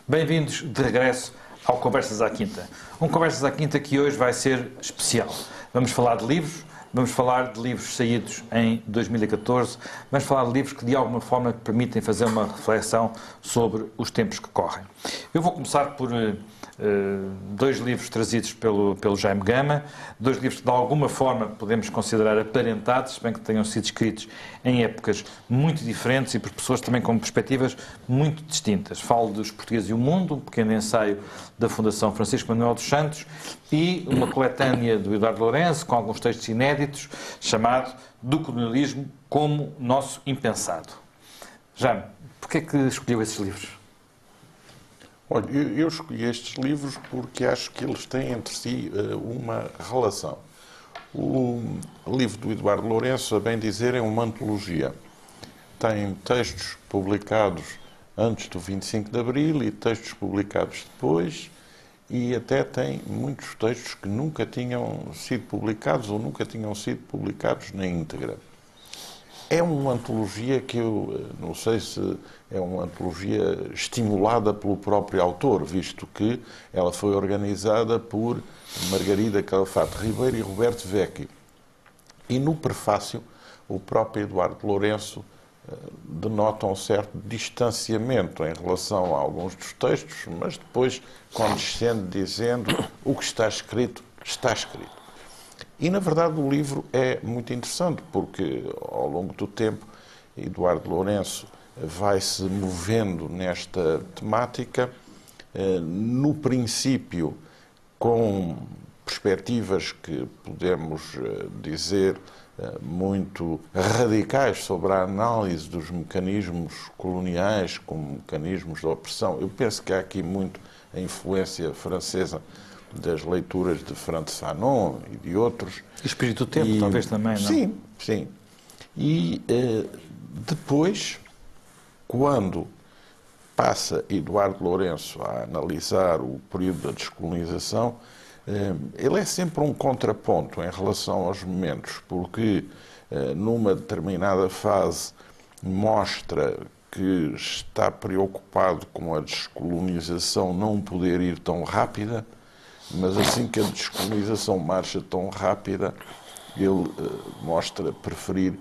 Bem-vindos de regresso ao Conversas à Quinta. Um Conversas à Quinta que hoje vai ser especial. Vamos falar de livros, vamos falar de livros saídos em 2014, vamos falar de livros que de alguma forma permitem fazer uma reflexão sobre os tempos que correm. Eu vou começar por dois livros trazidos pelo Jaime Gama, dois livros que de alguma forma podemos considerar aparentados, se bem que tenham sido escritos em épocas muito diferentes e por pessoas também com perspectivas muito distintas. Falo dos Portugueses e o Mundo, um pequeno ensaio da Fundação Francisco Manuel dos Santos e uma coletânea do Eduardo Lourenço com alguns textos inéditos chamado Do Colonialismo como Nosso Impensado. Jaime, porquê é que escolheu esses livros? Olha, eu escolhi estes livros porque acho que eles têm entre si uma relação. O livro do Eduardo Lourenço, a bem dizer, é uma antologia. Tem textos publicados antes do 25 de Abril e textos publicados depois, e até tem muitos textos que nunca tinham sido publicados ou nunca tinham sido publicados na íntegra. É uma antologia que eu não sei se é uma antologia estimulada pelo próprio autor, visto que ela foi organizada por Margarida Calafate Ribeiro e Roberto Vecchi. E no prefácio, o próprio Eduardo Lourenço denota um certo distanciamento em relação a alguns dos textos, mas depois condescende dizendo o que está escrito, está escrito. E, na verdade, o livro é muito interessante, porque, ao longo do tempo, Eduardo Lourenço vai-se movendo nesta temática, no princípio, com perspectivas que podemos dizer muito radicais sobre a análise dos mecanismos coloniais como mecanismos de opressão. Eu penso que há aqui muito a influência francesa das leituras de Frantz Fanon e de outros. E Espírito do Tempo, talvez também, não? Sim, sim. E depois, quando passa Eduardo Lourenço a analisar o período da descolonização, ele é sempre um contraponto em relação aos momentos, porque numa determinada fase mostra que está preocupado com a descolonização não poder ir tão rápida, mas assim que a descolonização marcha tão rápida, ele mostra preferir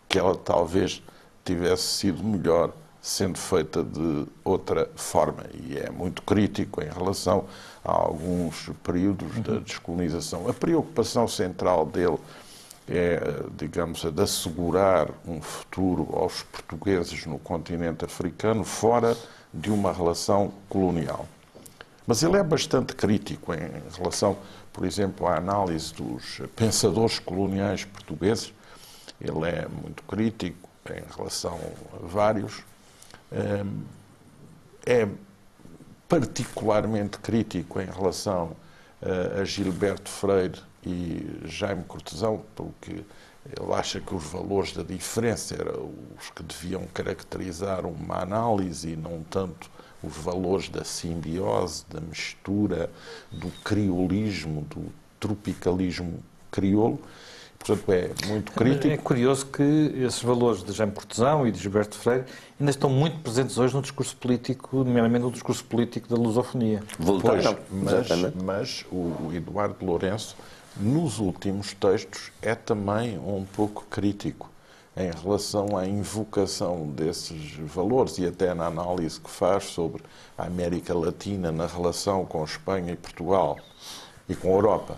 que ela talvez tivesse sido melhor sendo feita de outra forma. E é muito crítico em relação a alguns períodos da descolonização. A preocupação central dele é, digamos, a de assegurar um futuro aos portugueses no continente africano fora de uma relação colonial. Mas ele é bastante crítico em relação, por exemplo, à análise dos pensadores coloniais portugueses. Ele é muito crítico em relação a vários. É particularmente crítico em relação a Gilberto Freire e Jaime Cortesão, porque ele acha que os valores da diferença eram os que deviam caracterizar uma análise e não tanto os valores da simbiose, da mistura, do criolismo, do tropicalismo crioulo. Portanto, é muito crítico. É curioso que esses valores de Jaime Cortesão e de Gilberto Freire ainda estão muito presentes hoje no discurso político, nomeadamente no discurso político da lusofonia. Pois, mas o Eduardo Lourenço, nos últimos textos, é também um pouco crítico em relação à invocação desses valores e até na análise que faz sobre a América Latina na relação com Espanha e Portugal e com a Europa.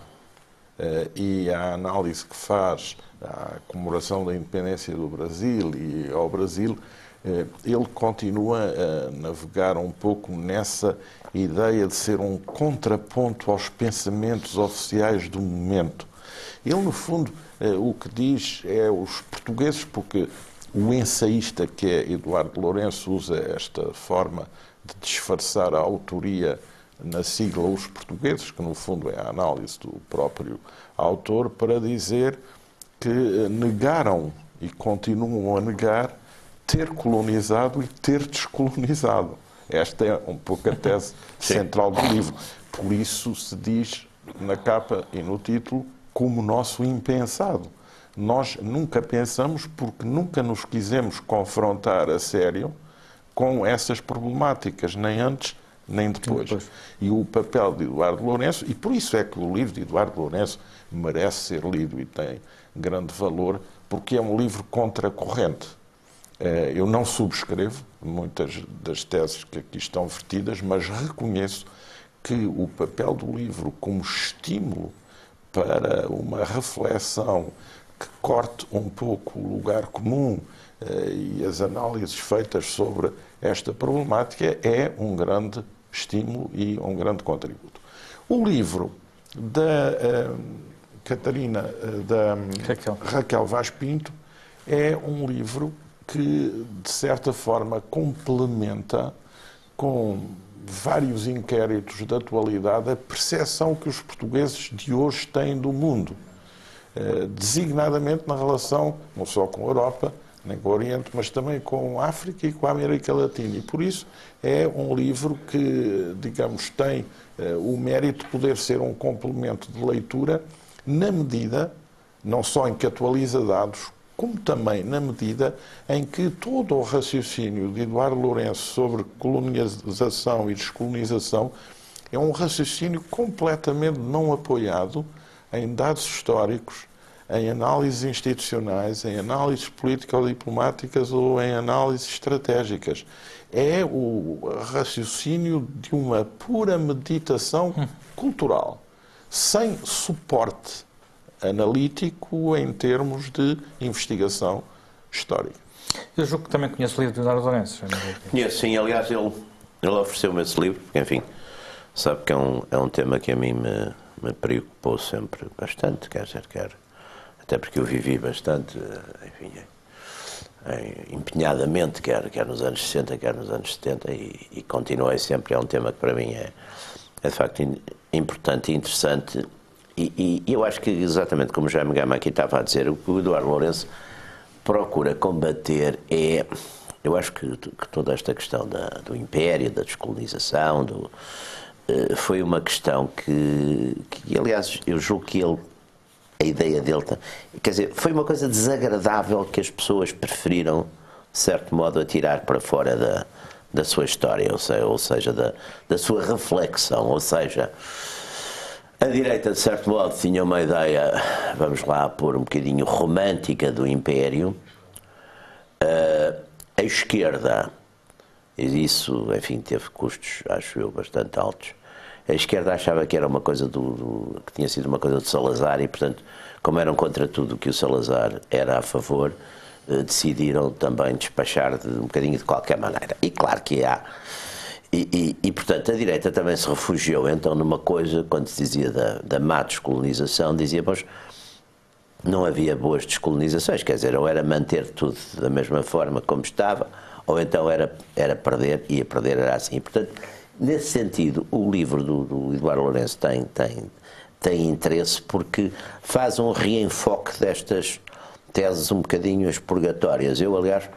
E a análise que faz à comemoração da independência do Brasil e ao Brasil, ele continua a navegar um pouco nessa ideia de ser um contraponto aos pensamentos oficiais do momento. Ele, no fundo, o que diz é os portugueses, porque o ensaísta que é Eduardo Lourenço usa esta forma de disfarçar a autoria na sigla Os Portugueses, que no fundo é a análise do próprio autor, para dizer que negaram e continuam a negar ter colonizado e ter descolonizado. Esta é um pouco a tese central do livro. Por isso se diz na capa e no título como nosso impensado. Nós nunca pensamos porque nunca nos quisemos confrontar a sério com essas problemáticas, nem antes nem depois. E o papel de Eduardo Lourenço, e por isso é que o livro de Eduardo Lourenço merece ser lido e tem grande valor, porque é um livro contracorrente. Eu não subscrevo muitas das teses que aqui estão vertidas, mas reconheço que o papel do livro como estímulo para uma reflexão que corte um pouco o lugar comum e as análises feitas sobre esta problemática é um grande estímulo e um grande contributo. O livro da Raquel Vaz Pinto é um livro que, de certa forma, complementa com vários inquéritos de atualidade a percepção que os portugueses de hoje têm do mundo, designadamente na relação não só com a Europa, nem com o Oriente, mas também com a África e com a América Latina. E por isso é um livro que, digamos, tem o mérito de poder ser um complemento de leitura na medida, não só em que atualiza dados, como também na medida em que todo o raciocínio de Eduardo Lourenço sobre colonização e descolonização é um raciocínio completamente não apoiado em dados históricos, em análises institucionais, em análises político-diplomáticas ou em análises estratégicas. É o raciocínio de uma pura meditação cultural, sem suporte analítico em termos de investigação histórica. Eu julgo que também conheço o livro de Eduardo Lourenço. Conheço, sim. Aliás, ele ofereceu-me esse livro, porque, enfim, sabe que é um tema que a mim me preocupou sempre bastante, até porque eu vivi bastante, enfim, empenhadamente, quer nos anos 60, quer nos anos 70, e continuei sempre. É um tema que para mim é de facto importante e interessante. E eu acho que, exatamente como o Jaime Gama aqui estava a dizer, o que o Eduardo Lourenço procura combater eu acho que toda esta questão do império, da descolonização, foi uma questão que, aliás, eu julgo que a ideia dele, quer dizer, foi uma coisa desagradável que as pessoas preferiram, de certo modo, atirar para fora da sua história, ou seja, da sua reflexão, ou seja, a direita, de certo modo, tinha uma ideia, vamos lá pôr um bocadinho romântica do império. A esquerda, isso, enfim, teve custos, acho eu, bastante altos. A esquerda achava que era uma coisa que tinha sido uma coisa de Salazar e, portanto, como eram contra tudo o que o Salazar era a favor, decidiram também despachar um bocadinho de qualquer maneira. E claro que há. E, portanto, a direita também se refugiou então numa coisa, quando se dizia da má descolonização, dizia, pois, não havia boas descolonizações, quer dizer, ou era manter tudo da mesma forma como estava, ou então era perder, e a perder era assim. E, portanto, nesse sentido, o livro do Eduardo Lourenço tem interesse porque faz um reenfoque destas teses um bocadinho expurgatórias. Eu, aliás,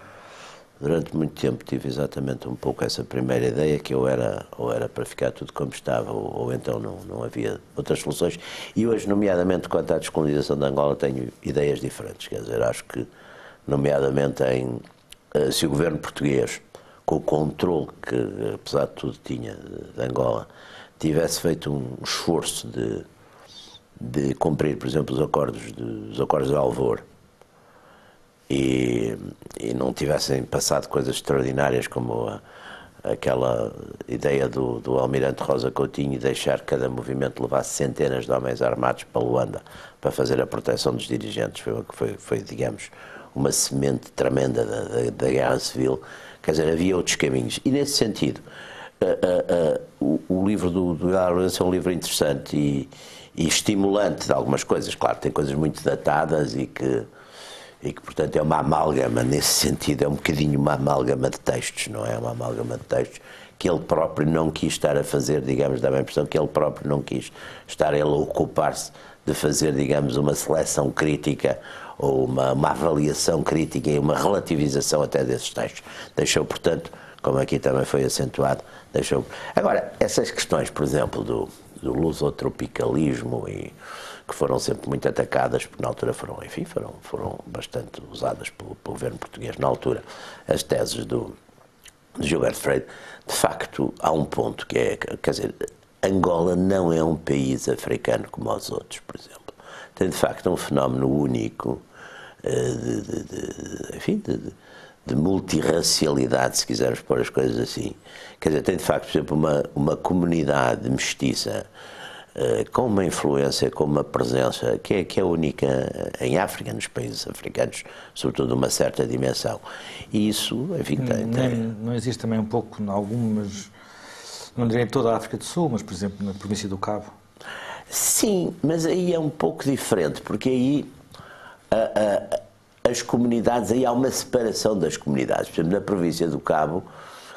durante muito tempo tive exatamente um pouco essa primeira ideia, que ou era para ficar tudo como estava, ou então não havia outras soluções. E hoje, nomeadamente quanto à descolonização de Angola, tenho ideias diferentes. Quer dizer, acho que, nomeadamente, se o governo português, com o controle que, apesar de tudo, tinha de Angola, tivesse feito um esforço de cumprir, por exemplo, os acordos de Alvor, e não tivessem passado coisas extraordinárias como aquela ideia do almirante Rosa Coutinho de deixar que cada movimento levasse centenas de homens armados para Luanda para fazer a proteção dos dirigentes. Foi, digamos, uma semente tremenda da guerra civil. Quer dizer, havia outros caminhos. E, nesse sentido, o livro do Eduardo Lourenço é um livro interessante e estimulante de algumas coisas. Claro, tem coisas muito datadas e que, portanto, é uma amálgama, nesse sentido, é um bocadinho uma amálgama de textos, não é? Uma amálgama de textos que ele próprio não quis estar a fazer, digamos, dá-me a impressão que ele próprio não quis estar ele a ocupar-se de fazer, digamos, uma seleção crítica ou uma avaliação crítica e uma relativização até desses textos. Deixou, portanto, como aqui também foi acentuado, deixou... Agora, essas questões, por exemplo, do lusotropicalismo e que foram sempre muito atacadas, porque na altura foram bastante usadas pelo governo português. Na altura, as teses do de Gilberto Freire, de facto há um ponto que é, quer dizer, Angola não é um país africano como os outros, por exemplo. Tem de facto um fenómeno único de multirracialidade, se quisermos pôr as coisas assim. Quer dizer, tem de facto, por exemplo, uma comunidade mestiça com uma influência, com uma presença que é única em África, nos países africanos, sobretudo uma certa dimensão. E isso, enfim, Não existe também um pouco em algumas, não diria em toda a África do Sul, mas, por exemplo, na província do Cabo? Sim, mas aí é um pouco diferente, porque aí as comunidades, aí há uma separação das comunidades. Por exemplo, na província do Cabo,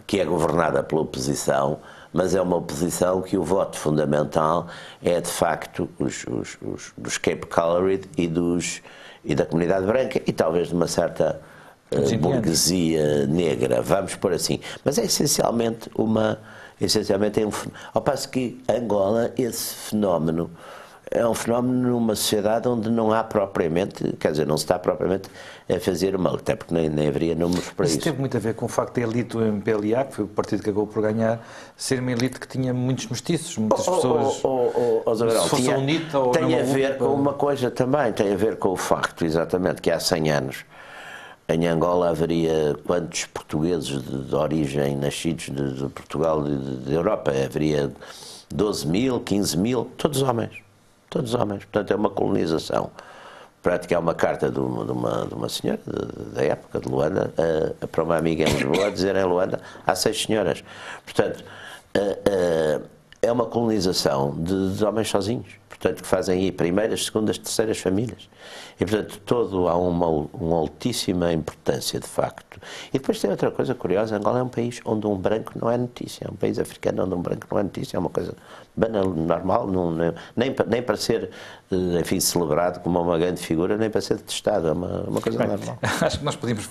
que é governada pela oposição, mas é uma oposição que o voto fundamental é, de facto, dos Cape Colored e da comunidade branca e talvez de uma certa burguesia negra, vamos por assim. Mas é essencialmente ao passo que Angola, esse fenómeno é um fenómeno numa sociedade onde não há propriamente, quer dizer, não se está propriamente a fazer mal, até porque nem haveria números para isso. Isso teve muito a ver com o facto da elite do MPLA, que foi o partido que acabou por ganhar, ser uma elite que tinha muitos mestiços, muitas pessoas. Se fosse UNITA ou tem a ver com uma coisa também, tem a ver com o facto, exatamente, que há 100 anos em Angola haveria quantos portugueses de origem nascidos de Portugal e de Europa? Haveria 12 mil, 15 mil, todos homens. Todos homens. Portanto, é uma colonização. Prática é uma carta de uma senhora da época, de Luanda, para uma amiga em Lisboa, a dizer em Luanda, há 6 senhoras. Portanto, é uma colonização de homens sozinhos. Portanto, que fazem aí primeiras, segundas, terceiras famílias. E, portanto, há uma altíssima importância, de facto. E depois tem outra coisa curiosa, Angola é um país onde um branco não é notícia. É um país africano onde um branco não é notícia. É uma coisa banal, normal, nem para ser, enfim, celebrado como uma grande figura, nem para ser detestado. É uma coisa normal. Acho que nós podemos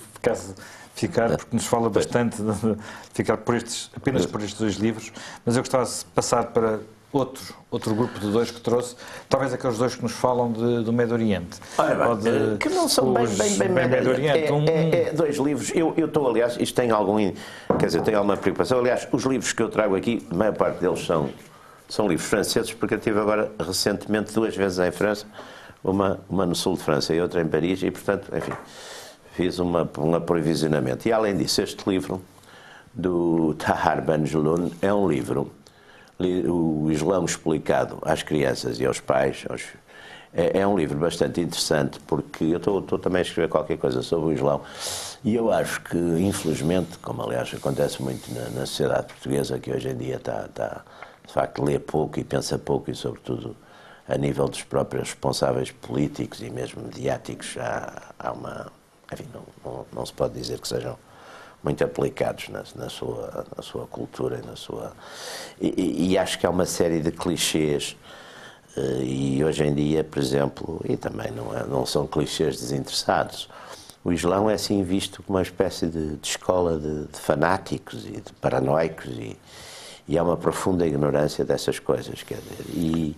ficar porque nos fala bastante de ficar apenas por estes 2 livros, mas eu gostava de passar para outro grupo de 2 que trouxe, talvez aqueles 2 que nos falam do Médio Oriente. Que não são bem Médio Oriente. 2 livros. Eu estou, aliás, isto tem tem alguma preocupação. Aliás, os livros que eu trago aqui, a maior parte deles são livros franceses, porque eu estive agora recentemente 2 vezes em França, uma no sul de França e outra em Paris, e portanto, enfim, fiz um aprovisionamento. E além disso, este livro do Tahar Ben-Jelloun é um livro, o Islão explicado às crianças e aos pais, é um livro bastante interessante, porque eu estou também a escrever qualquer coisa sobre o Islão, e eu acho que, infelizmente, como aliás acontece muito na sociedade portuguesa, que hoje em dia está de facto, lê pouco e pensa pouco, e sobretudo a nível dos próprios responsáveis políticos e mesmo mediáticos, há uma... Enfim, não se pode dizer que sejam muito aplicados na sua cultura e acho que há uma série de clichês e hoje em dia, por exemplo, e também não são clichês desinteressados, o Islão é assim visto como uma espécie de escola de fanáticos e de paranoicos e há uma profunda ignorância dessas coisas, quer dizer,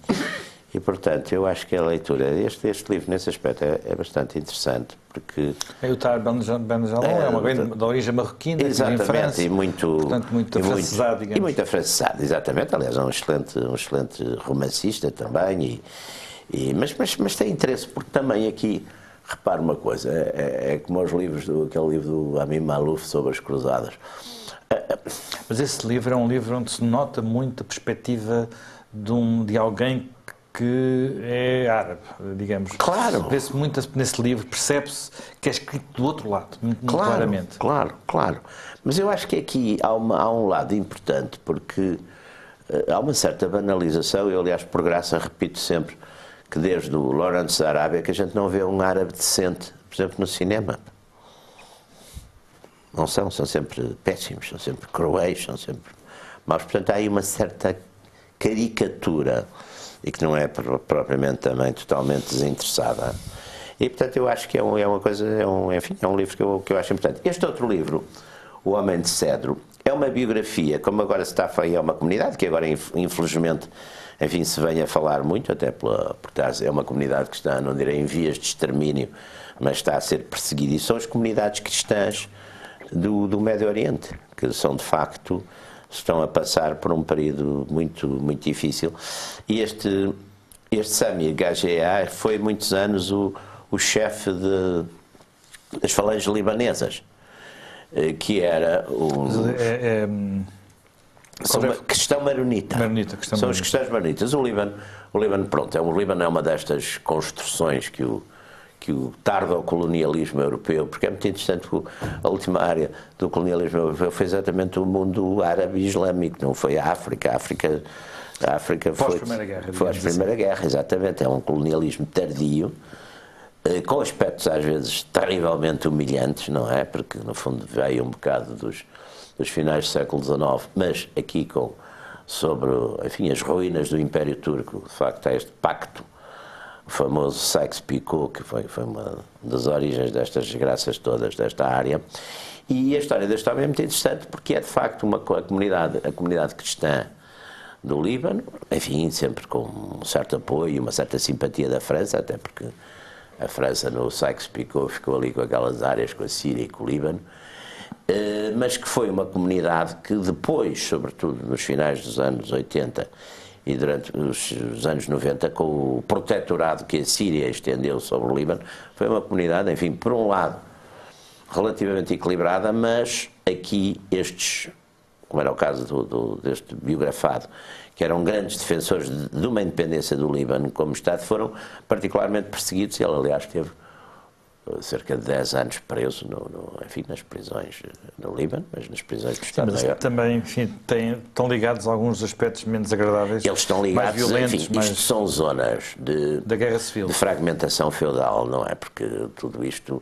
e portanto, eu acho que a leitura deste livro, nesse aspecto, é bastante interessante, porque... O Tahar Ben-Jelloun é uma grande da origem marroquina, exatamente, em França, e muito afrancesado, digamos. E muito afrancesado, exatamente. Aliás, é um excelente romancista também, mas tem interesse, porque também aqui, repare uma coisa, é como aquele livro do Amin Maalouf sobre as cruzadas. Mas esse livro é um livro onde se nota muito a perspectiva de alguém que é árabe, digamos. Claro. Vê-se muito nesse livro, percebe-se que é escrito do outro lado, muito claramente. Claro. Mas eu acho que aqui há um lado importante, porque há uma certa banalização. Eu, aliás, por graça, repito sempre que desde o Lawrence da Arábia que a gente não vê um árabe decente, por exemplo, no cinema. Não são sempre péssimos, são sempre cruéis, são sempre maus. Portanto, há aí uma certa caricatura e que não é propriamente também totalmente desinteressada. E, portanto, eu acho que é uma coisa, enfim, é um livro que eu acho importante. Este outro livro, O Homem de Cedro, é uma biografia, como agora se está a fazer, é uma comunidade que agora, infelizmente, enfim, se vem a falar muito, até porque é uma comunidade que está, não direi em vias de extermínio, mas está a ser perseguida, e são as comunidades cristãs do Médio Oriente, que são de facto, estão a passar por um período muito, muito difícil. E este Sami Ghajea foi muitos anos o chefe das falanges libanesas, que era cristão maronita. São os cristãos maronitas. O Líbano, pronto, o Líbano é uma destas construções que o tardo-colonialismo europeu, porque é muito interessante que a última área do colonialismo europeu foi exatamente o mundo árabe e islâmico, não foi a África. A África foi pós-Primeira Guerra, exatamente. É um colonialismo tardio, com aspectos às vezes terrivelmente humilhantes, não é? Porque no fundo veio um bocado dos finais do século XIX, mas aqui sobre, enfim, as ruínas do Império Turco. De facto, há este pacto, o famoso Sykes-Picot, que foi uma das origens destas desgraças todas desta área. E a história deste homem é muito interessante porque é de facto a comunidade cristã do Líbano, enfim, sempre com um certo apoio e uma certa simpatia da França, até porque a França no Sykes-Picot ficou ali com aquelas áreas com a Síria e com o Líbano, mas que foi uma comunidade que depois, sobretudo nos finais dos anos 80 e durante os anos 90, com o protetorado que a Síria estendeu sobre o Líbano, foi uma comunidade, enfim, por um lado, relativamente equilibrada, mas aqui estes, como era o caso deste biografado, que eram grandes defensores de uma independência do Líbano como Estado, foram particularmente perseguidos. Ele, aliás, teve cerca de 10 anos preso enfim, nas prisões no Líbano, mas nas prisões do Estado Maior. Também, enfim, estão ligados a alguns aspectos menos agradáveis. Eles estão ligados, mais violentos, enfim, isto são zonas da guerra civil, de fragmentação feudal, não é? Porque tudo isto,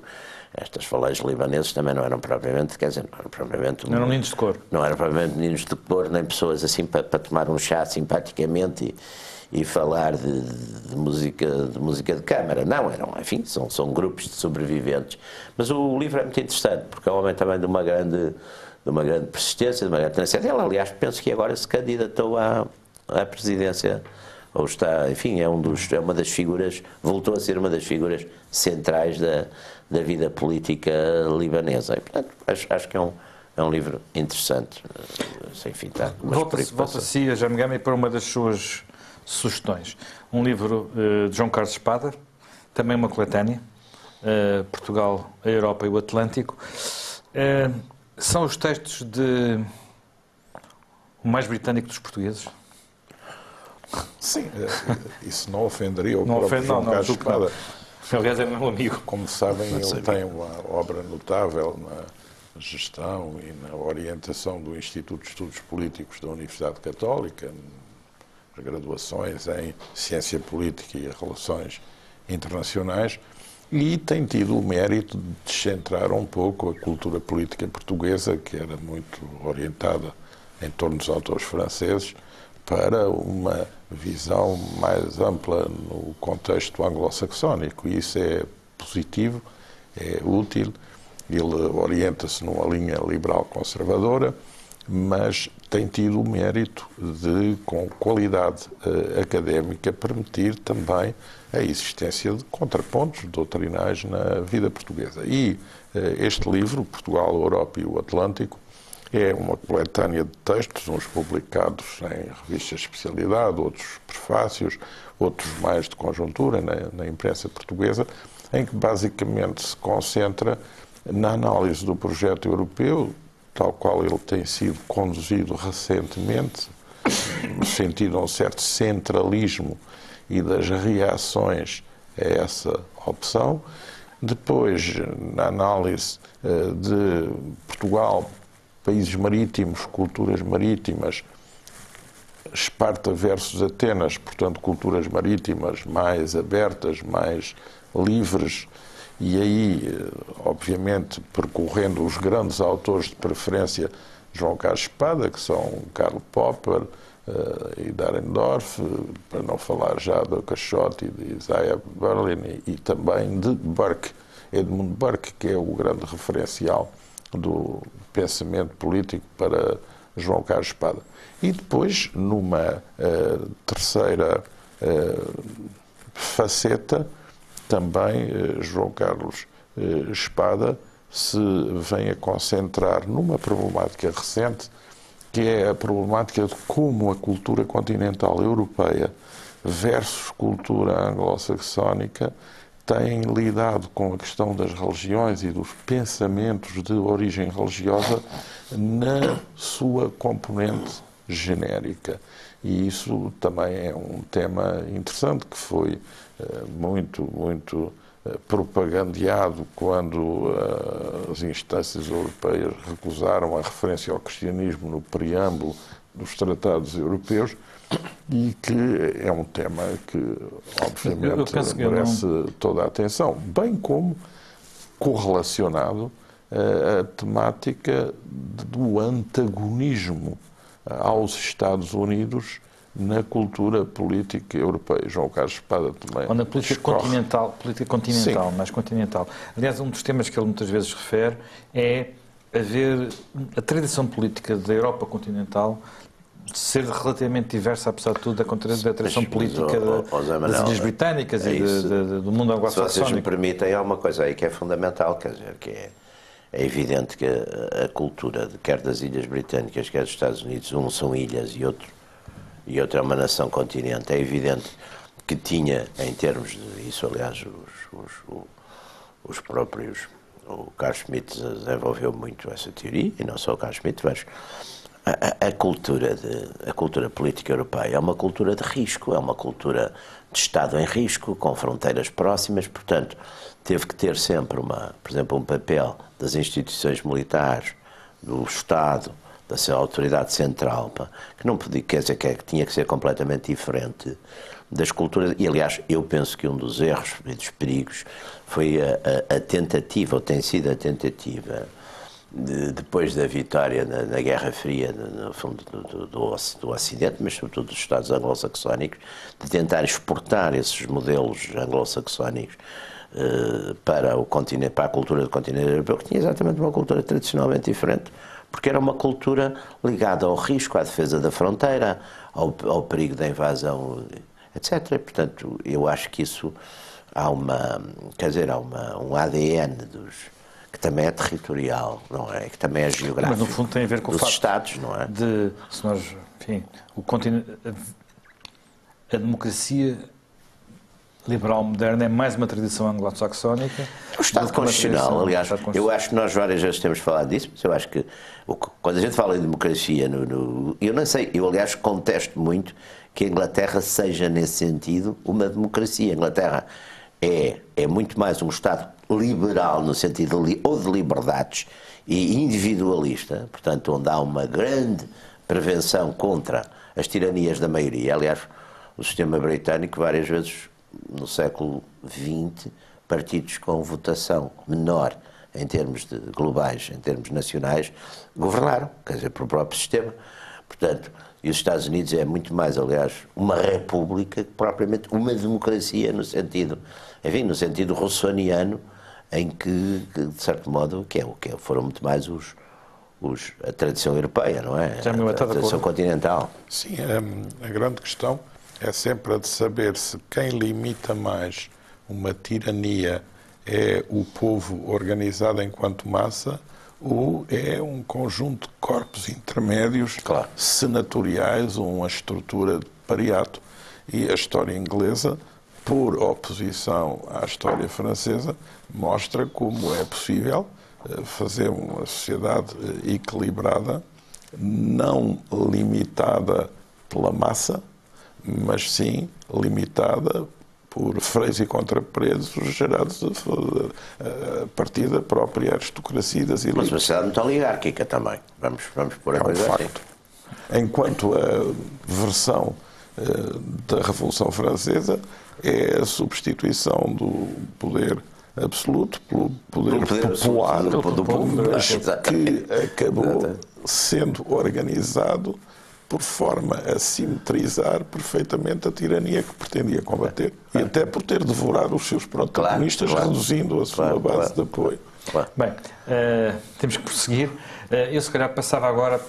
estas falanges libaneses também não eram propriamente, quer dizer, não eram propriamente... Não eram meninos de cor. Não eram propriamente meninos de cor, nem pessoas assim para tomar um chá simpaticamente e falar de música de câmara. Não, enfim, são grupos de sobreviventes. Mas o livro é muito interessante, porque é um homem também de uma grande persistência, de uma grande tenacidade. Ele, aliás, penso que agora se candidatou à presidência, ou está, enfim, é uma das figuras, voltou a ser uma das figuras centrais da vida política libanesa. E, portanto, acho que é um livro interessante. Enfim, Volta-se a Jamgami para uma das suas sugestões. Um livro de João Carlos Espada, também uma coletânea, Portugal, a Europa e o Atlântico. São os textos o mais britânico dos portugueses? Sim, isso não ofenderia o próprio João Carlos Espada. Aliás, é meu amigo. Como sabem, ele tem uma obra notável na gestão e na orientação do Instituto de Estudos Políticos da Universidade Católica, as graduações em Ciência Política e Relações Internacionais, e tem tido o mérito de descentrar um pouco a cultura política portuguesa, que era muito orientada em torno dos autores franceses, para uma visão mais ampla no contexto anglo-saxónico. E isso é positivo, é útil. Ele orienta-se numa linha liberal-conservadora, mas tem tido o mérito de, com qualidade académica, permitir também a existência de contrapontos doutrinais na vida portuguesa. E este livro, Portugal, a Europa e o Atlântico, é uma coletânea de textos, uns publicados em revistas de especialidade, outros prefácios, outros mais de conjuntura na imprensa portuguesa, em que basicamente se concentra na análise do projeto europeu, tal qual ele tem sido conduzido recentemente, no sentido de um certo centralismo e das reações a essa opção. Depois, na análise de Portugal, países marítimos, culturas marítimas, Esparta versus Atenas, portanto, culturas marítimas mais abertas, mais livres. E aí, obviamente, percorrendo os grandes autores de preferência de João Carlos Espada, que são Karl Popper e Dahrendorf, para não falar já do Cachotte e de Isaiah Berlin, e também de Burke, Edmund Burke, que é o grande referencial do pensamento político para João Carlos Espada. E depois, numa terceira faceta, também João Carlos Espada se vem a concentrar numa problemática recente, que é a problemática de como a cultura continental europeia versus cultura anglo-saxónica têm lidado com a questão das religiões e dos pensamentos de origem religiosa na sua componente genérica. E isso também é um tema interessante que foi muito propagandeado quando as instâncias europeias recusaram a referência ao cristianismo no preâmbulo dos tratados europeus, e que é um tema que, obviamente, merece toda a atenção, bem como correlacionado a temática do antagonismo aos Estados Unidos na cultura política europeia. João Carlos Espada também. Ou na política continental, mais continental. Aliás, um dos temas que ele muitas vezes refere é haver a tradição política da Europa continental ser relativamente diversa, apesar de tudo, da tradição política das Ilhas Britânicas e do mundo anglo-saxónico. Se vocês me permitem, há uma coisa aí que é fundamental, quer dizer, que é evidente que a cultura, quer das Ilhas Britânicas, quer dos Estados Unidos, um são ilhas e outro é uma nação continente. É evidente que tinha, em termos de isso, aliás, os próprios, o Carl Schmitt desenvolveu muito essa teoria, e não só o Carl Schmitt, mas a cultura política europeia é uma cultura de risco, é uma cultura de Estado em risco, com fronteiras próximas, portanto, teve que ter sempre, por exemplo, um papel das instituições militares, do Estado, da sua autoridade central, que não podia, quer dizer, que tinha que ser completamente diferente das culturas. E, aliás, eu penso que um dos erros e dos perigos foi a tentativa, ou tem sido a tentativa, depois da vitória na Guerra Fria, no fundo, do Ocidente, mas sobretudo dos Estados anglo-saxónicos, de tentar exportar esses modelos anglo-saxónicos para a cultura do continente europeu, que tinha exatamente uma cultura tradicionalmente diferente, porque era uma cultura ligada ao risco, à defesa da fronteira, ao perigo da invasão, etc. E, portanto, eu acho que isso há um ADN que também é territorial, não é? Que também é geográfico. Mas no fundo tem a ver com o facto Estados, não é? Se nós, enfim, a democracia liberal moderna é mais uma tradição anglo-saxónica. O Estado constitucional, aliás, eu acho que nós várias vezes temos falado disso, mas eu acho que quando a gente fala em democracia, eu não sei, eu aliás contesto muito que a Inglaterra seja nesse sentido uma democracia. A Inglaterra é muito mais um Estado liberal no sentido ou de liberdades e individualista, portanto, onde há uma grande prevenção contra as tiranias da maioria. Aliás, o sistema britânico várias vezes no século XX, partidos com votação menor em termos globais, em termos nacionais, governaram, quer dizer, pelo próprio sistema. Portanto, e os Estados Unidos é muito mais, aliás, uma república que propriamente uma democracia no sentido russoniano, em que, de certo modo, foram muito mais a tradição europeia, não é? A tradição continental. Sim, a grande questão é sempre a de saber se quem limita mais uma tirania é o povo organizado enquanto massa ou é um conjunto de corpos intermédios, claro, senatoriais, ou uma estrutura de pariato. E a história inglesa, por oposição à história francesa, mostra como é possível fazer uma sociedade equilibrada, não limitada pela massa, mas sim limitada por freios e contrapesos gerados a partir da própria aristocracia das elites. Mas uma sociedade muito oligárquica também. Vamos pôr a coisa assim. Enquanto a versão da Revolução Francesa é a substituição do poder absoluto pelo poder popular, mas que acabou sendo organizado por forma a simetrizar perfeitamente a tirania que pretendia combater. E até por ter devorado os seus protagonistas, reduzindo a sua base de apoio. Bem, temos que prosseguir. Eu se calhar passava agora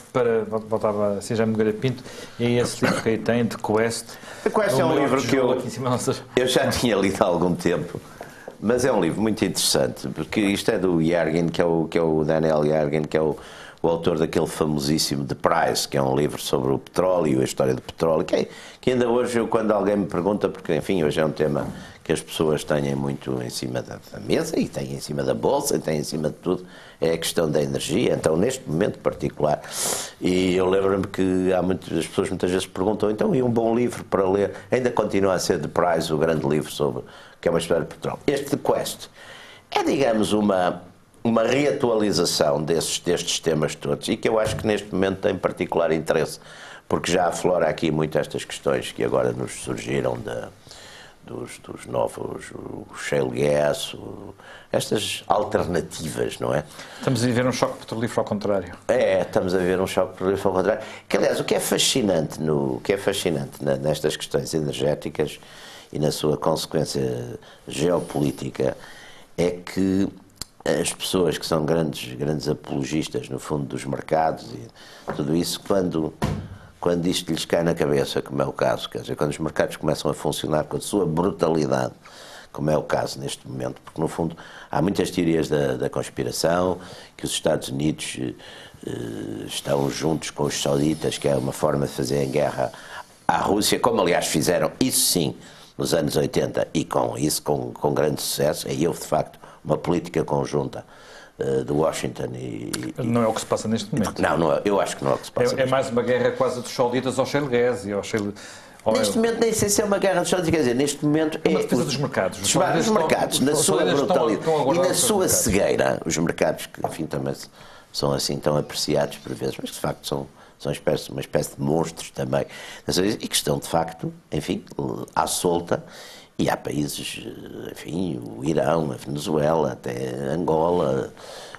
voltava a Sr. Nogueira Pinto, e é esse livro que aí tem, de Quest. A Quest é um livro que eu já tinha lido há algum tempo, Mas é um livro muito interessante, porque isto é do Yergin, que é o Daniel Yergin, que é o autor daquele famosíssimo The Price, que é um livro sobre o petróleo, a história do petróleo, que ainda hoje, quando alguém me pergunta, porque enfim, hoje é um tema que as pessoas têm muito em cima da mesa, e têm em cima da bolsa, e têm em cima de tudo, é a questão da energia, então neste momento particular. E eu lembro-me que as pessoas muitas vezes perguntam, então, e um bom livro para ler? Ainda continua a ser The Price, o grande livro sobre, que é uma história de petróleo. Este The Quest é, digamos, uma reatualização destes temas todos, e que eu acho que neste momento tem particular interesse, porque já aflora aqui muito estas questões que agora nos surgiram dos novos, o shale gas, estas alternativas, não é? Estamos a viver um choque petrolífero ao contrário. Estamos a ver um choque petrolífero ao contrário. Que, aliás, o que é fascinante nestas questões energéticas e na sua consequência geopolítica é que as pessoas que são grandes apologistas, no fundo, dos mercados e tudo isso, quando isto lhes cai na cabeça, como é o caso, quer dizer, quando os mercados começam a funcionar com a sua brutalidade, como é o caso neste momento, porque no fundo há muitas teorias da conspiração, que os Estados Unidos estão juntos com os sauditas, que é uma forma de fazer guerra à Rússia, como aliás fizeram, isso sim, nos anos 80, e com isso com grande sucesso, e houve de facto uma política conjunta de Washington Não é o que se passa neste momento. Não, eu acho que não é o que se passa. É mais uma guerra quase dos sauditas ao shale gas e ao shale... Neste momento nem sei se é uma guerra dos sauditas, quer dizer, neste momento é uma defesa dos mercados. Os mercados, na sua brutalidade e na sua cegueira, os mercados que, enfim, também são assim tão apreciados por vezes, mas de facto são uma espécie de monstros também, e que estão de facto, enfim, à solta. E há países, enfim, o Irão, a Venezuela, até Angola,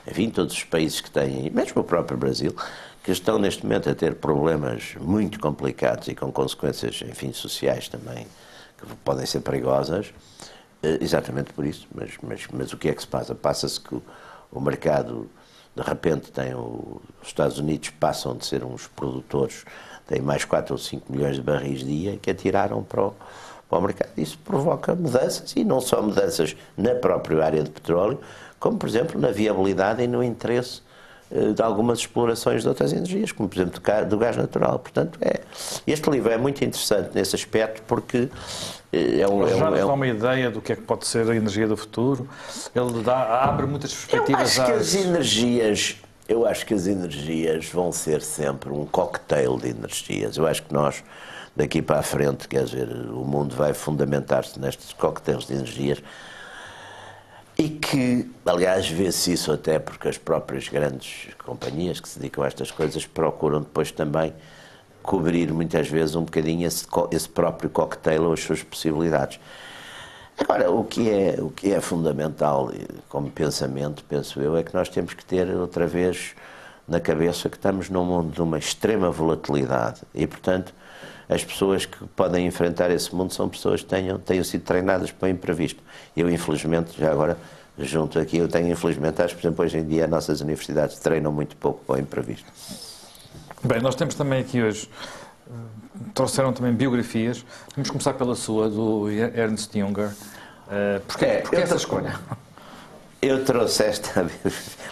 enfim, todos os países que têm, mesmo o próprio Brasil, que estão neste momento a ter problemas muito complicados e com consequências, enfim, sociais também, que podem ser perigosas, exatamente por isso. Mas o que é que se passa? Passa-se que o mercado, de repente, os Estados Unidos passam de ser uns produtores, têm mais 4 ou 5 milhões de barris dia, que atiraram para o mercado. Isso provoca mudanças, e não só mudanças na própria área de petróleo, como, por exemplo, na viabilidade e no interesse de algumas explorações de outras energias, como, por exemplo, do gás natural. Portanto, este livro é muito interessante nesse aspecto, porque já nos dá uma ideia do que é que pode ser a energia do futuro. Ele abre muitas perspectivas. Eu acho que as energias vão ser sempre um cocktail de energias. Eu acho que nós, daqui para a frente, quer dizer, o mundo vai fundamentar-se nestes cocktails de energias, e que, aliás, vê-se isso até porque as próprias grandes companhias que se dedicam a estas coisas procuram depois também cobrir muitas vezes um bocadinho esse próprio cocktail ou as suas possibilidades. Agora, o que é fundamental como pensamento, penso eu, é que nós temos que ter outra vez na cabeça que estamos num mundo de uma extrema volatilidade e, portanto, as pessoas que podem enfrentar esse mundo são pessoas que tenham sido treinadas para o imprevisto. Eu, infelizmente, já agora junto aqui, acho que, por exemplo, hoje em dia as nossas universidades treinam muito pouco para o imprevisto. Bem, nós temos também aqui hoje, trouxeram também biografias. Vamos começar pela sua, do Ernst Jünger. Porquê essa escolha? Eu trouxe esta,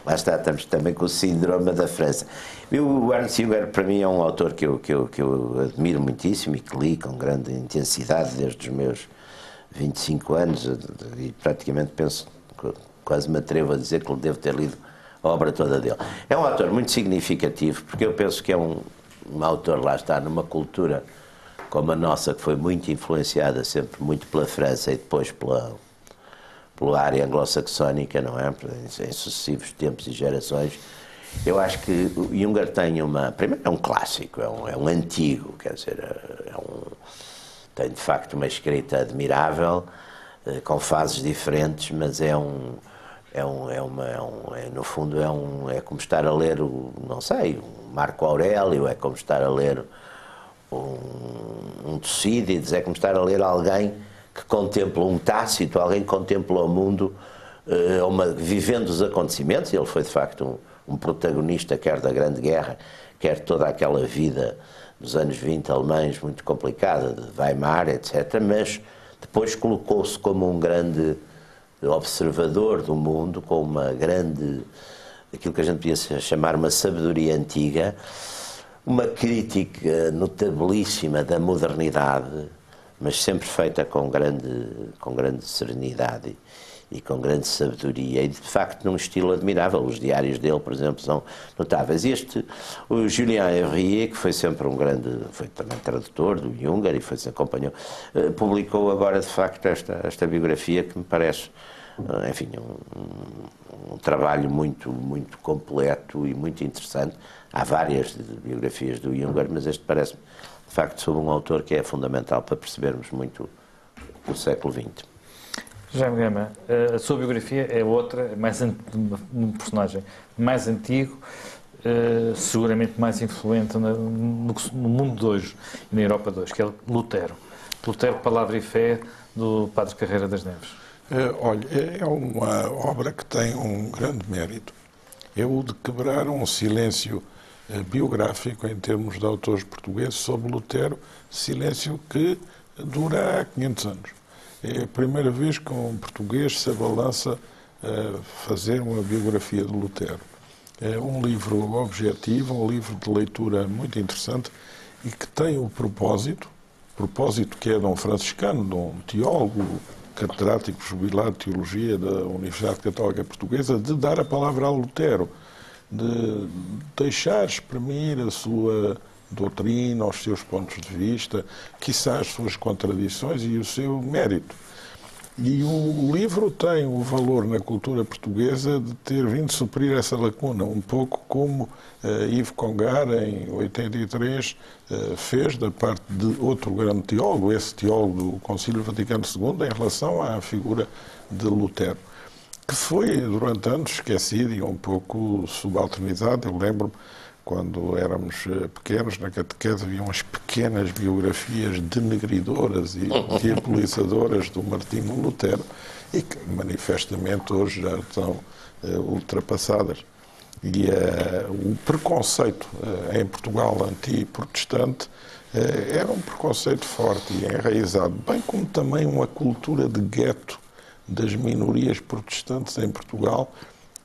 lá está, estamos também com o síndrome da França. O Ernst Jünger, para mim, é um autor que eu admiro muitíssimo e que li com grande intensidade desde os meus 25 anos, e praticamente penso, quase me atrevo a dizer que devo ter lido a obra toda dele. É um autor muito significativo, porque eu penso que é um autor, lá está, numa cultura como a nossa, que foi muito influenciada sempre muito pela França e depois pela área anglo-saxónica, não é? Em sucessivos tempos e gerações. Eu acho que o Jünger tem primeiro é um clássico, é um antigo, quer dizer, tem de facto uma escrita admirável, com fases diferentes, mas no fundo é como estar a ler não sei, um Marco Aurélio, é como estar a ler um Tucídides, é como estar a ler alguém que contempla um Tácito, alguém que contempla o mundo vivendo os acontecimentos. Ele foi de facto um protagonista, quer da Grande Guerra, quer toda aquela vida dos anos 20 alemães muito complicada, de Weimar, etc., mas depois colocou-se como um grande observador do mundo, com uma grande, aquilo que a gente podia chamar uma sabedoria antiga, uma crítica notabilíssima da modernidade, mas sempre feita com grande serenidade e com grande sabedoria, e de facto num estilo admirável. Os diários dele, por exemplo, são notáveis. O Julien Henriet, que foi sempre um grande, foi também tradutor do Juncker e acompanhou, publicou agora de facto esta biografia que me parece, enfim, um trabalho muito completo e muito interessante. Há várias biografias do Juncker, mas este parece-me de facto sobre um autor que é fundamental para percebermos muito o século XX. Jaime Gama, a sua biografia é outra, um personagem mais antigo, seguramente mais influente no mundo de hoje e na Europa de hoje, que é Lutero. Lutero, Palavra e Fé, do Padre Carreira das Neves. Olha, é uma obra que tem um grande mérito. É o de quebrar um silêncio biográfico em termos de autores portugueses sobre Lutero, silêncio que dura há 500 anos. É a primeira vez que um português se abalança a fazer uma biografia de Lutero. É um livro objetivo, um livro de leitura muito interessante e que tem o propósito que é de um franciscano, de um teólogo, catedrático jubilado de Teologia da Universidade Católica Portuguesa, de dar a palavra a Lutero, de deixar exprimir a sua doutrina, os seus pontos de vista, quiçá as suas contradições e o seu mérito. E o livro tem o valor na cultura portuguesa de ter vindo suprir essa lacuna, um pouco como Yves Congar, em 83, fez da parte de outro grande teólogo, esse teólogo do Concílio Vaticano II, em relação à figura de Lutero, que foi durante anos esquecido e um pouco subalternizado. Eu lembro-me, quando éramos pequenos, na catequese havia umas pequenas biografias denegridoras e diabolizadoras do Martinho Lutero e que manifestamente hoje já estão ultrapassadas. E o preconceito em Portugal anti-protestante era um preconceito forte e enraizado, bem como também uma cultura de gueto das minorias protestantes em Portugal,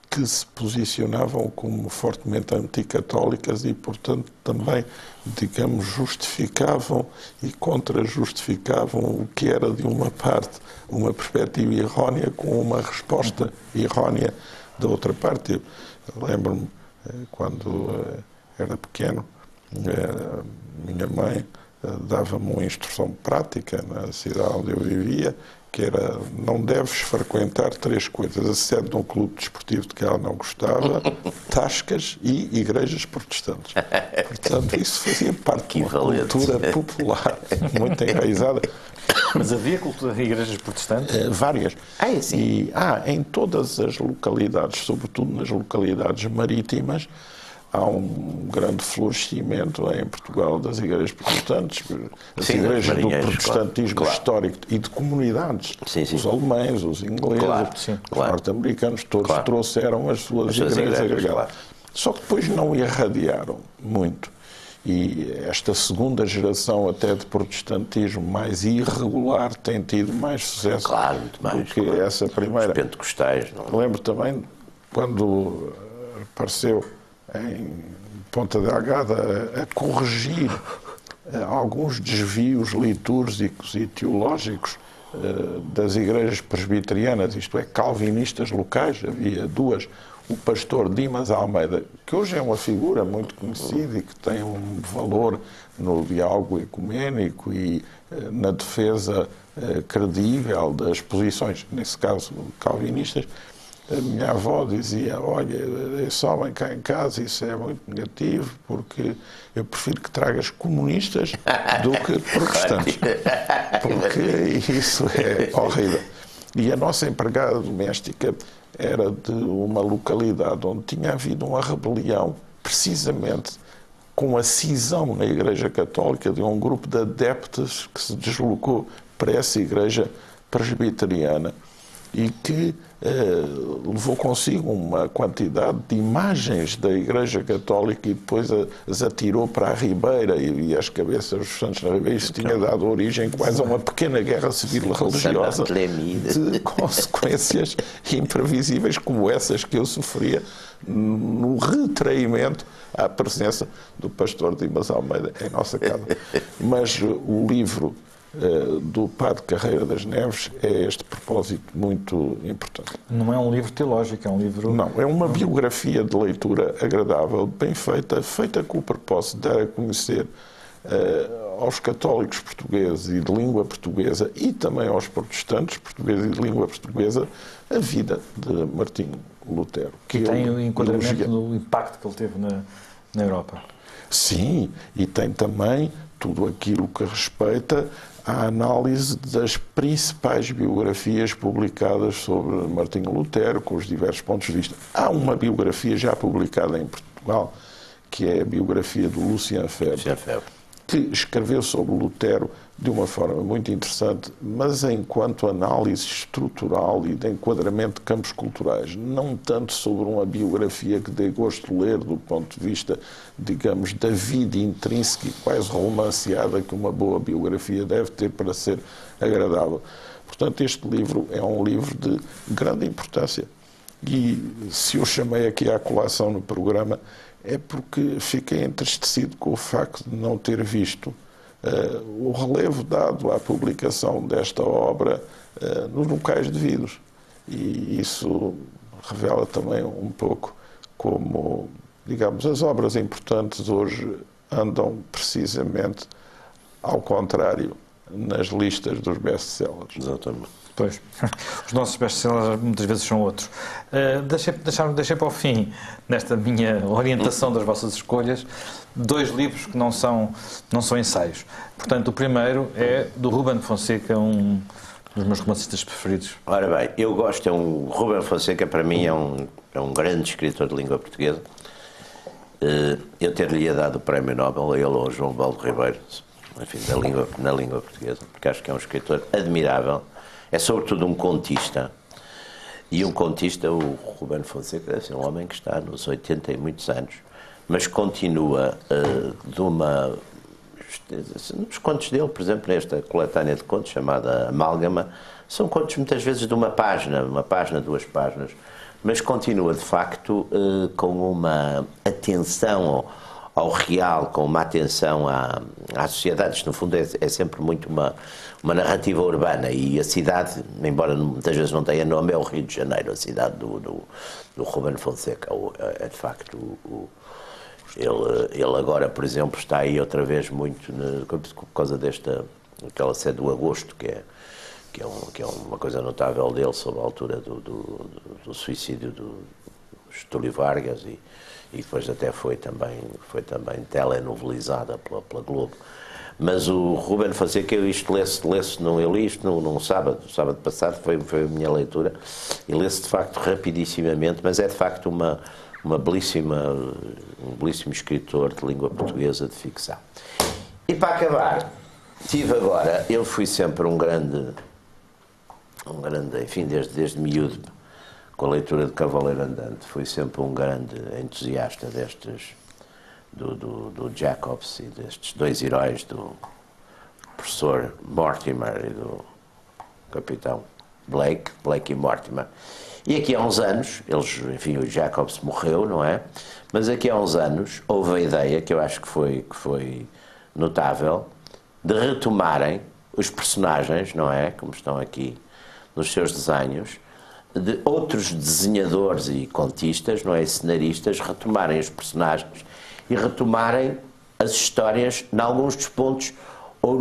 que se posicionavam como fortemente anticatólicas e, portanto, também, digamos, justificavam e contra-justificavam o que era, de uma parte, uma perspectiva errónea com uma resposta errónea da outra parte. Eu lembro-me, quando era pequeno, minha mãe dava-me uma instrução prática na cidade onde eu vivia, que era: não deves frequentar 3 coisas: a sede de um clube desportivo de que ela não gostava, tascas e igrejas protestantes. Portanto, isso fazia parte de uma cultura popular muito enraizada. Mas havia cultura de igrejas protestantes? Várias. Sim. E em todas as localidades, sobretudo nas localidades marítimas, há um grande florescimento em Portugal das igrejas protestantes, as igrejas do protestantismo histórico e de comunidades. Os alemães, os ingleses, os norte-americanos, todos trouxeram as suas igrejas agregadas. Só que depois não irradiaram muito. E esta segunda geração até de protestantismo mais irregular tem tido mais sucesso do que essa primeira. Os pentecostais. Não? Lembro também quando apareceu em Ponta Delgada a corrigir alguns desvios litúrgicos e teológicos das igrejas presbiterianas, isto é, calvinistas locais. Havia 2. O pastor Dimas Almeida, que hoje é uma figura muito conhecida e que tem um valor no diálogo ecuménico e na defesa credível das posições, nesse caso calvinistas. A minha avó dizia: olha, esse homem cá em casa, isso é muito negativo, porque eu prefiro que tragas comunistas do que protestantes, porque isso é horrível. E a nossa empregada doméstica era de uma localidade onde tinha havido uma rebelião, precisamente com a cisão na Igreja Católica de um grupo de adeptos que se deslocou para essa igreja presbiteriana. e que levou consigo uma quantidade de imagens da Igreja Católica e depois as atirou para a Ribeira e as cabeças dos santos na Ribeira. Isso tinha dado origem quase a uma pequena guerra civil religiosa de consequências imprevisíveis como essas que eu sofria no retraimento à presença do pastor Dimas Almeida em nossa casa. Mas o livro do Padre Carreira das Neves é este propósito muito importante. Não é um livro teológico, é um livro... Não, é uma biografia de leitura agradável, bem feita, feita com o propósito de dar a conhecer aos católicos portugueses e de língua portuguesa e também aos protestantes portugueses e de língua portuguesa a vida de Martinho Lutero. Que tem o enquadramento do impacto que ele teve na Europa. Sim, e tem também tudo aquilo que respeita à análise das principais biografias publicadas sobre Martinho Lutero, com os diversos pontos de vista. Há uma biografia já publicada em Portugal, que é a biografia do Lucien Febvre, que escreveu sobre Lutero de uma forma muito interessante, mas enquanto análise estrutural e de enquadramento de campos culturais, não tanto sobre uma biografia que dê gosto de ler do ponto de vista, digamos, da vida intrínseca e quase romanceada que uma boa biografia deve ter para ser agradável. Portanto, este livro é um livro de grande importância e se eu chamei aqui à colação no programa é porque fiquei entristecido com o facto de não ter visto o relevo dado à publicação desta obra nos locais devidos. E isso revela também um pouco como, digamos, as obras importantes hoje andam precisamente ao contrário nas listas dos best-sellers. Exatamente. Pois, os nossos best-sellers muitas vezes são outros. Deixei para o fim, nesta minha orientação das vossas escolhas, 2 livros que não são ensaios. Portanto, o primeiro é do Ruben Fonseca, um dos meus romancistas preferidos. Ora bem, eu gosto, Ruben Fonseca para mim é um grande escritor de língua portuguesa. Eu ter-lhe dado o Prémio Nobel a ele ou ao João Baldo Ribeiro, enfim, na língua portuguesa, porque acho que é um escritor admirável. É sobretudo um contista, e um contista, o Ruben Fonseca, deve ser um homem que está nos 80 e muitos anos, mas continua nos contos dele, por exemplo, nesta coletânea de contos chamada Amálgama, são contos muitas vezes de uma página, 2 páginas, mas continua de facto com uma atenção ao real, com uma atenção à sociedade. Isto, no fundo, é sempre muito uma narrativa urbana, e a cidade, embora muitas vezes não tenha nome, é o Rio de Janeiro, a cidade do Ruben Fonseca. É de facto ele agora, por exemplo, está aí outra vez muito por causa aquela série do Agosto, que é uma coisa notável dele, sobre a altura do suicídio do Getúlio Vargas, e depois até foi também telenovelizada pela Globo. Mas o Ruben Fonseca, eu li isto num sábado passado, foi a minha leitura, e lê-se de facto rapidissimamente, mas é de facto um belíssimo escritor de língua portuguesa de ficção. E para acabar, eu fui sempre um grande, enfim, desde miúdo, com a leitura de Cavaleiro Andante, fui sempre um grande entusiasta do Jacobs e destes 2 heróis, do professor Mortimer e do capitão Blake e Mortimer. E aqui há uns anos, o Jacobs morreu, não é? Mas aqui há uns anos houve a ideia, que eu acho que foi notável, de retomarem os personagens, não é? Como estão aqui nos seus desenhos, de outros desenhadores e contistas, não é? Cenaristas, retomarem os personagens e retomarem as histórias em alguns dos pontos, ou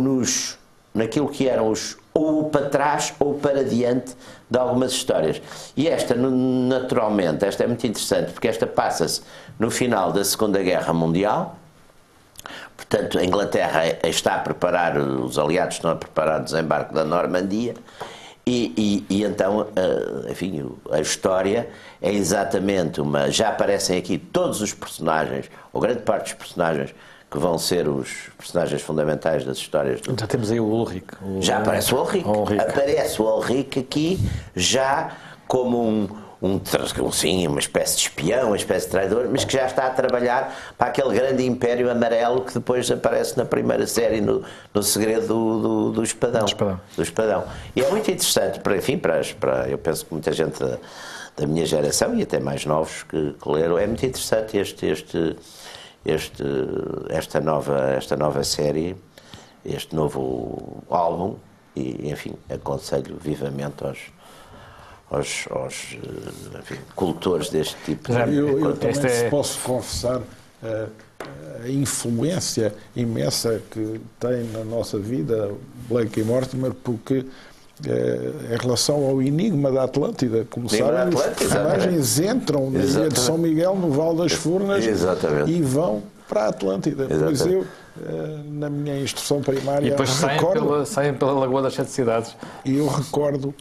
naquilo que eram ou para trás ou para diante de algumas histórias. E esta, naturalmente, esta é muito interessante, porque esta passa-se no final da Segunda Guerra Mundial. Portanto, a Inglaterra está a preparar, os aliados estão a preparar o desembarque da Normandia, e então, enfim, a história é exatamente já aparecem aqui todos os personagens, ou grande parte dos personagens que vão ser os personagens fundamentais das histórias do... Já temos aí o Ulrich. Já aparece o Ulrich. Aparece o Ulrich aqui já como sim, uma espécie de espião, uma espécie de traidor, mas que já está a trabalhar para aquele grande império amarelo que depois aparece na primeira série no Segredo do Espadão. Do Espadão. E é muito interessante, enfim, eu penso que muita gente da minha geração e até mais novos que leram, é muito interessante esta nova série, este novo álbum, e enfim, aconselho vivamente aos enfim, cultores deste tipo. Eu também posso confessar a influência imensa que tem na nossa vida Blake e Mortimer, porque em relação ao enigma da Atlântida, como sabem, os personagens entram na ilha de São Miguel, no Val das Furnas, e vão para a Atlântida. Pois eu, na minha instrução primária, e depois saem pela Lagoa das Sete Cidades. E eu recordo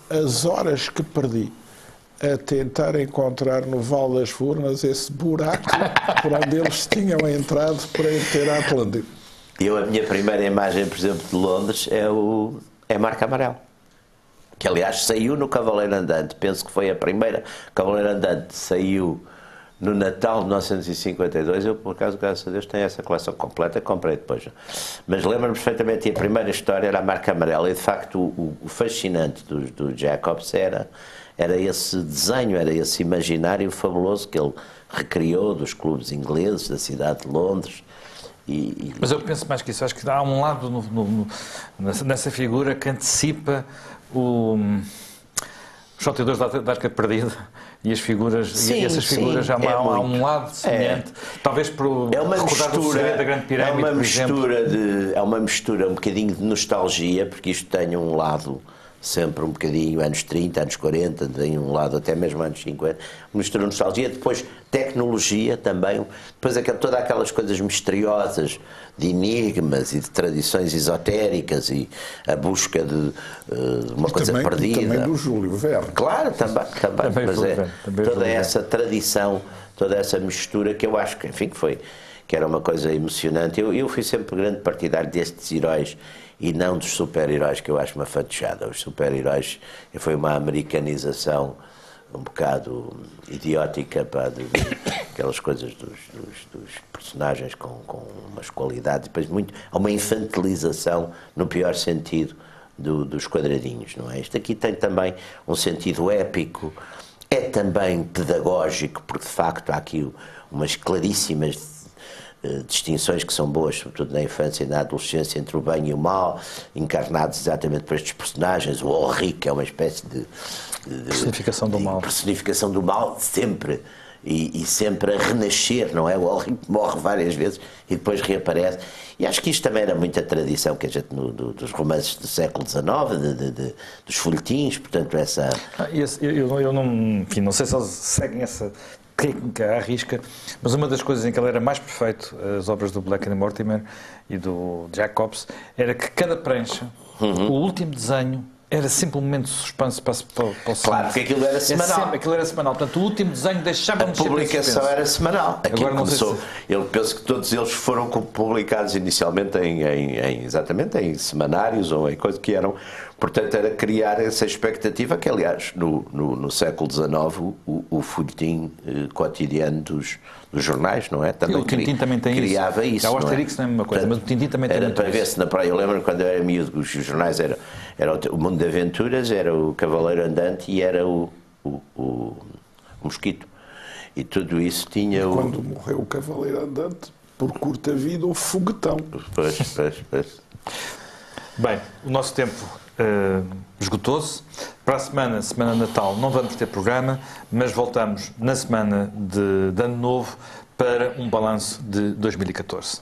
as horas que perdi a tentar encontrar no Val das Furnas esse buraco por onde eles tinham entrado para ir ter a Atlântida. A minha primeira imagem, por exemplo, de Londres é Marca Amarelo, que aliás saiu no Cavaleiro Andante. Penso que foi a primeira. Cavaleiro Andante saiu no Natal de 1952. Eu, por acaso, graças a Deus, tenho essa coleção completa, comprei depois. Mas lembro-me perfeitamente que a primeira história era a Marca Amarela, e de facto o fascinante do Jacobs era esse desenho, era esse imaginário fabuloso que ele recriou dos clubes ingleses, da cidade de Londres. Mas eu penso mais que isso, acho que há um lado nessa figura que antecipa os salteadores da Arca Perdida e as figuras, e essas figuras já há um lado semelhante, talvez por recordar o segredo da Grande Pirâmide, por exemplo. É uma mistura, um bocadinho de nostalgia, porque isto tem um lado sempre um bocadinho, anos 30, anos 40, tem um lado até mesmo anos 50, mistura nostalgia, depois tecnologia também, depois todas aquelas coisas misteriosas de enigmas e de tradições esotéricas e a busca de uma coisa perdida. Também do Júlio Verne. Claro, também mas toda essa tradição, toda essa mistura que eu acho que, enfim, que era uma coisa emocionante. Eu fui sempre grande partidário destes heróis e não dos super-heróis, que eu acho uma fantasiada. Os super-heróis foi uma americanização um bocado idiótica, aquelas coisas dos personagens com umas qualidades, depois há uma infantilização no pior sentido dos quadradinhos, não é? Isto aqui tem também um sentido épico, é também pedagógico, porque de facto há aqui umas claríssimas distinções que são boas, sobretudo na infância e na adolescência, entre o bem e o mal, encarnados exatamente por estes personagens. O Ulrich é uma espécie de personificação do mal. Personificação do mal, sempre. E sempre a renascer, não é? O Ulrich morre várias vezes e depois reaparece. E acho que isto também era muita tradição que a gente, dos romances do século XIX, dos folhetins, portanto, essa... Eu não sei se eles seguem essa técnica à risca, mas uma das coisas em que ele era mais perfeito, as obras do Blake and Mortimer e do Jacobs, era que cada prancha, o último desenho, era sempre um momento de suspense para o Claro, porque aquilo era semanal. Aquilo era semanal, portanto o último desenho deixava-nos sempre em suspense. A publicação era semanal. Agora não começou, eu penso que todos eles foram publicados inicialmente exatamente em semanários ou em coisas que eram... Portanto, era criar essa expectativa que, aliás, no século XIX, o folhetim cotidiano dos jornais, não é? Também o Tintin também tem criava isso. O Asterix não é a mesma coisa, mas o Tintin também tem muito isso. Era para ver se na praia. Eu lembro quando eu era miúdo, os jornais era o Mundo de Aventuras, era o Cavaleiro Andante e era o Mosquito. E tudo isso tinha Quando morreu o Cavaleiro Andante, por curta vida, o Foguetão. Pois. Bem, o nosso tempo esgotou-se. Para a semana de Natal, não vamos ter programa, mas voltamos na semana de Ano Novo para um balanço de 2014.